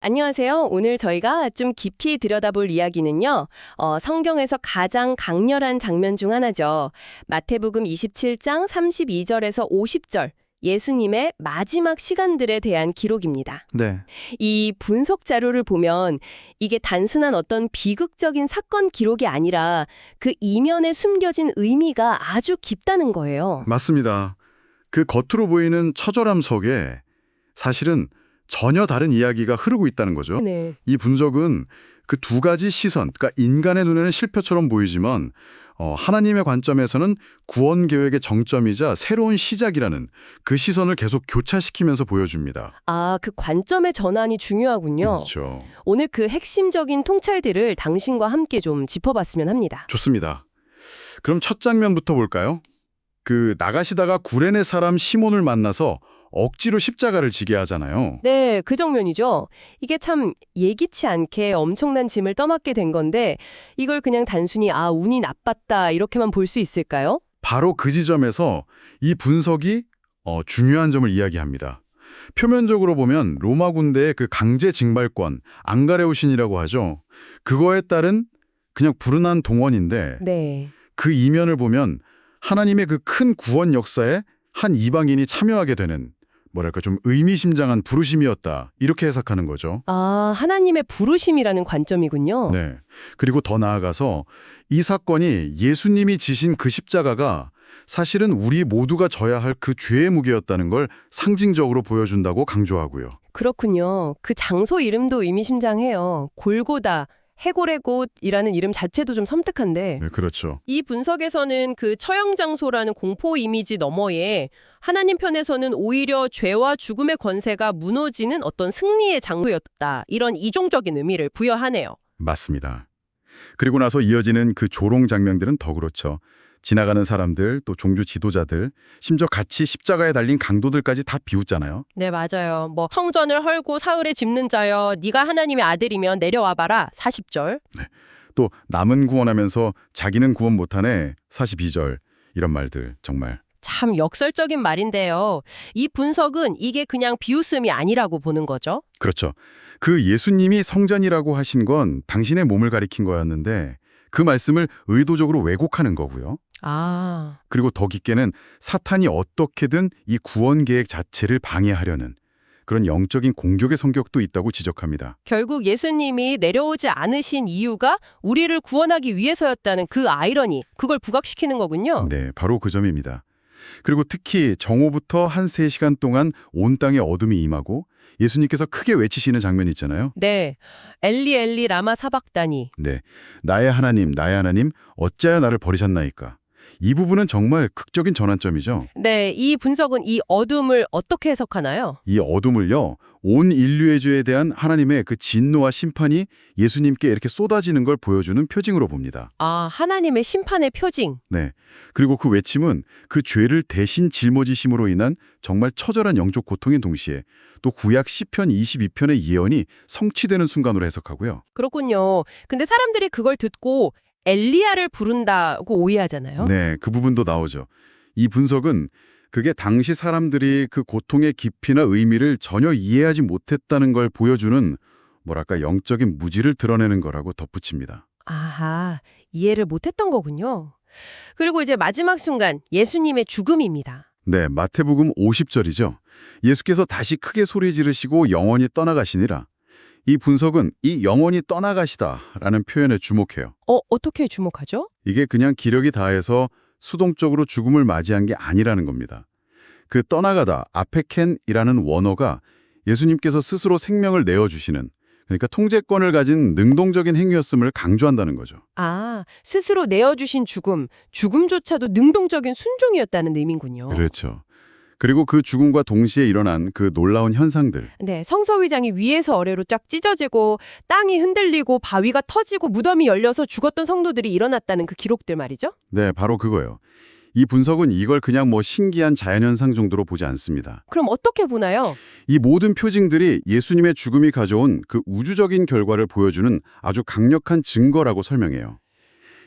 안녕하세요. 오늘 저희가 좀 깊이 들여다볼 이야기는요. 성경에서 가장 강렬한 장면 중 하나죠. 마태복음 27장 32절에서 50절. 예수님의 마지막 시간들에 대한 기록입니다. 네, 이 분석 자료를 보면 이게 단순한 어떤 비극적인 사건 기록이 아니라 그 이면에 숨겨진 의미가 아주 깊다는 거예요. 맞습니다. 그 겉으로 보이는 처절함 속에 사실은 전혀 다른 이야기가 흐르고 있다는 거죠. 네. 이 분석은 그 두 가지 시선, 그러니까 인간의 눈에는 실패처럼 보이지만 하나님의 관점에서는 구원 계획의 정점이자 새로운 시작이라는 그 시선을 계속 교차시키면서 보여줍니다. 아, 그 관점의 전환이 중요하군요. 그렇죠. 오늘 그 핵심적인 통찰들을 당신과 함께 좀 짚어봤으면 합니다. 좋습니다. 그럼 첫 장면부터 볼까요? 그 나가시다가 구레네 사람 시몬을 만나서 억지로 십자가를 지게 하잖아요. 네, 그 장면이죠. 이게 참 예기치 않게 엄청난 짐을 떠맡게 된 건데 이걸 그냥 단순히 운이 나빴다 이렇게만 볼 수 있을까요? 바로 그 지점에서 이 분석이 중요한 점을 이야기합니다. 표면적으로 보면 로마 군대의 그 강제 징발권, 앙가레오신이라고 하죠. 그거에 따른 그냥 불운한 동원인데 네. 그 이면을 보면 하나님의 그 큰 구원 역사에 한 이방인이 참여하게 되는 뭐랄까 좀 의미심장한 부르심이었다. 이렇게 해석하는 거죠. 아, 하나님의 부르심이라는 관점이군요. 네. 그리고 더 나아가서 이 사건이 예수님이 지신 그 십자가가 사실은 우리 모두가 져야 할 그 죄의 무게였다는 걸 상징적으로 보여준다고 강조하고요. 그렇군요. 그 장소 이름도 의미심장해요. 골고다, 해골의 곳이라는 이름 자체도 좀 섬뜩한데 네, 그렇죠. 이 분석에서는 그 처형 장소라는 공포 이미지 너머에 하나님 편에서는 오히려 죄와 죽음의 권세가 무너지는 어떤 승리의 장소였다. 이런 이종적인 의미를 부여하네요. 맞습니다. 그리고 나서 이어지는 그 조롱 장면들은 더 그렇죠. 지나가는 사람들, 또 종교 지도자들, 심지어 같이 십자가에 달린 강도들까지 다 비웃잖아요. 네, 맞아요. 뭐 성전을 헐고 사흘에 짚는 자여 네가 하나님의 아들이면 내려와 봐라. 40절. 또 남은 구원하면서 자기는 구원 못하네. 42절. 이런 말들 정말. 참 역설적인 말인데요. 이 분석은 이게 그냥 비웃음이 아니라고 보는 거죠. 그렇죠. 그 예수님이 성전이라고 하신 건 당신의 몸을 가리킨 거였는데 그 말씀을 의도적으로 왜곡하는 거고요. 아, 그리고 더 깊게는 사탄이 어떻게든 이 구원 계획 자체를 방해하려는 그런 영적인 공격의 성격도 있다고 지적합니다. 결국 예수님이 내려오지 않으신 이유가 우리를 구원하기 위해서였다는 그 아이러니, 그걸 부각시키는 거군요. 네, 바로 그 점입니다. 그리고 특히 정오부터 한 3시간 동안 온 땅에 어둠이 임하고 예수님께서 크게 외치시는 장면이 있잖아요. 네, 엘리 엘리 라마 사박다니. 네, 나의 하나님, 어찌하여 나를 버리셨나이까. 이 부분은 정말 극적인 전환점이죠. 네, 이 분석은 이 어둠을 어떻게 해석하나요? 이 어둠을요, 온 인류의 죄에 대한 하나님의 그 진노와 심판이 예수님께 이렇게 쏟아지는 걸 보여주는 표징으로 봅니다. 아, 하나님의 심판의 표징. 네. 그리고 그 외침은 그 죄를 대신 짊어지심으로 인한 정말 처절한 영적 고통인 동시에 또 구약 시편 22편의 예언이 성취되는 순간으로 해석하고요. 그렇군요. 근데 사람들이 그걸 듣고 엘리야를 부른다고 오해하잖아요. 네, 그 부분도 나오죠. 이 분석은 그게 당시 사람들이 그 고통의 깊이나 의미를 전혀 이해하지 못했다는 걸 보여주는 뭐랄까 영적인 무지를 드러내는 거라고 덧붙입니다. 아하, 이해를 못했던 거군요. 그리고 이제 마지막 순간 예수님의 죽음입니다. 네, 마태복음 50절이죠. 예수께서 다시 크게 소리 지르시고 영원히 떠나가시니라. 이 분석은 이 영원히 떠나가시다라는 표현에 주목해요. 어떻게 주목하죠? 이게 그냥 기력이 다해서 수동적으로 죽음을 맞이한 게 아니라는 겁니다. 그 떠나가다, 아페켄이라는 원어가 예수님께서 스스로 생명을 내어주시는, 그러니까 통제권을 가진 능동적인 행위였음을 강조한다는 거죠. 아, 스스로 내어주신 죽음, 죽음조차도 능동적인 순종이었다는 의미군요. 그렇죠. 그리고 그 죽음과 동시에 일어난 그 놀라운 현상들. 네, 성서위장이 위에서 아래로 쫙 찢어지고 땅이 흔들리고 바위가 터지고 무덤이 열려서 죽었던 성도들이 일어났다는 그 기록들 말이죠. 네, 바로 그거예요. 이 분석은 이걸 그냥 신기한 자연현상 정도로 보지 않습니다. 그럼 어떻게 보나요? 이 모든 표징들이 예수님의 죽음이 가져온 그 우주적인 결과를 보여주는 아주 강력한 증거라고 설명해요.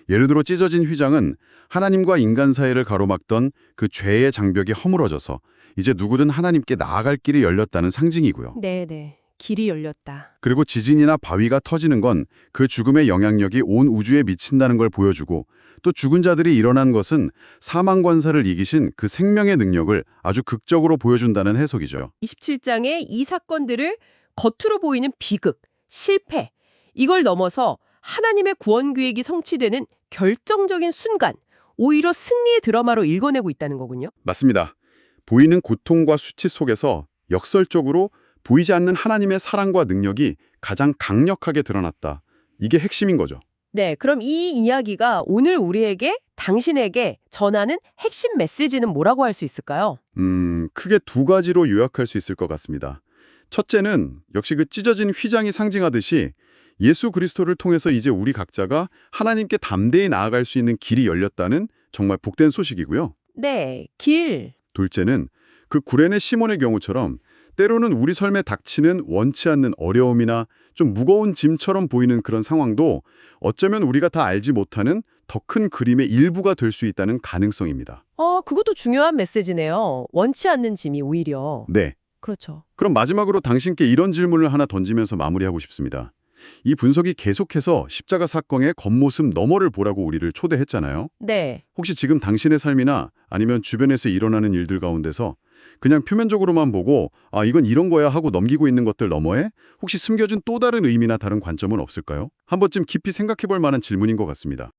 예를 들어 찢어진 휘장은 하나님과 인간 사이를 가로막던 그 죄의 장벽이 허물어져서 이제 누구든 하나님께 나아갈 길이 열렸다는 상징이고요. 네네. 길이 열렸다. 그리고 지진이나 바위가 터지는 건 그 죽음의 영향력이 온 우주에 미친다는 걸 보여주고 또 죽은 자들이 일어난 것은 사망 권사를 이기신 그 생명의 능력을 아주 극적으로 보여준다는 해석이죠. 27장의 이 사건들을 겉으로 보이는 비극, 실패, 이걸 넘어서 하나님의 구원 계획이 성취되는 결정적인 순간, 오히려 승리의 드라마로 읽어내고 있다는 거군요. 맞습니다. 보이는 고통과 수치 속에서 역설적으로 보이지 않는 하나님의 사랑과 능력이 가장 강력하게 드러났다. 이게 핵심인 거죠. 네, 그럼 이 이야기가 오늘 우리에게, 당신에게 전하는 핵심 메시지는 뭐라고 할 수 있을까요? 크게 두 가지로 요약할 수 있을 것 같습니다. 첫째는 역시 그 찢어진 휘장이 상징하듯이 예수 그리스도를 통해서 이제 우리 각자가 하나님께 담대히 나아갈 수 있는 길이 열렸다는 정말 복된 소식이고요. 네, 길. 둘째는 그 구레네 시몬의 경우처럼 때로는 우리 삶에 닥치는 원치 않는 어려움이나 좀 무거운 짐처럼 보이는 그런 상황도 어쩌면 우리가 다 알지 못하는 더 큰 그림의 일부가 될 수 있다는 가능성입니다. 그것도 중요한 메시지네요. 원치 않는 짐이 오히려. 네. 그렇죠. 그럼 마지막으로 당신께 이런 질문을 하나 던지면서 마무리하고 싶습니다. 이 분석이 계속해서 십자가 사건의 겉모습 너머를 보라고 우리를 초대했잖아요. 네. 혹시 지금 당신의 삶이나 아니면 주변에서 일어나는 일들 가운데서 그냥 표면적으로만 보고 이건 이런 거야 하고 넘기고 있는 것들 너머에 혹시 숨겨진 또 다른 의미나 다른 관점은 없을까요? 한 번쯤 깊이 생각해 볼 만한 질문인 것 같습니다.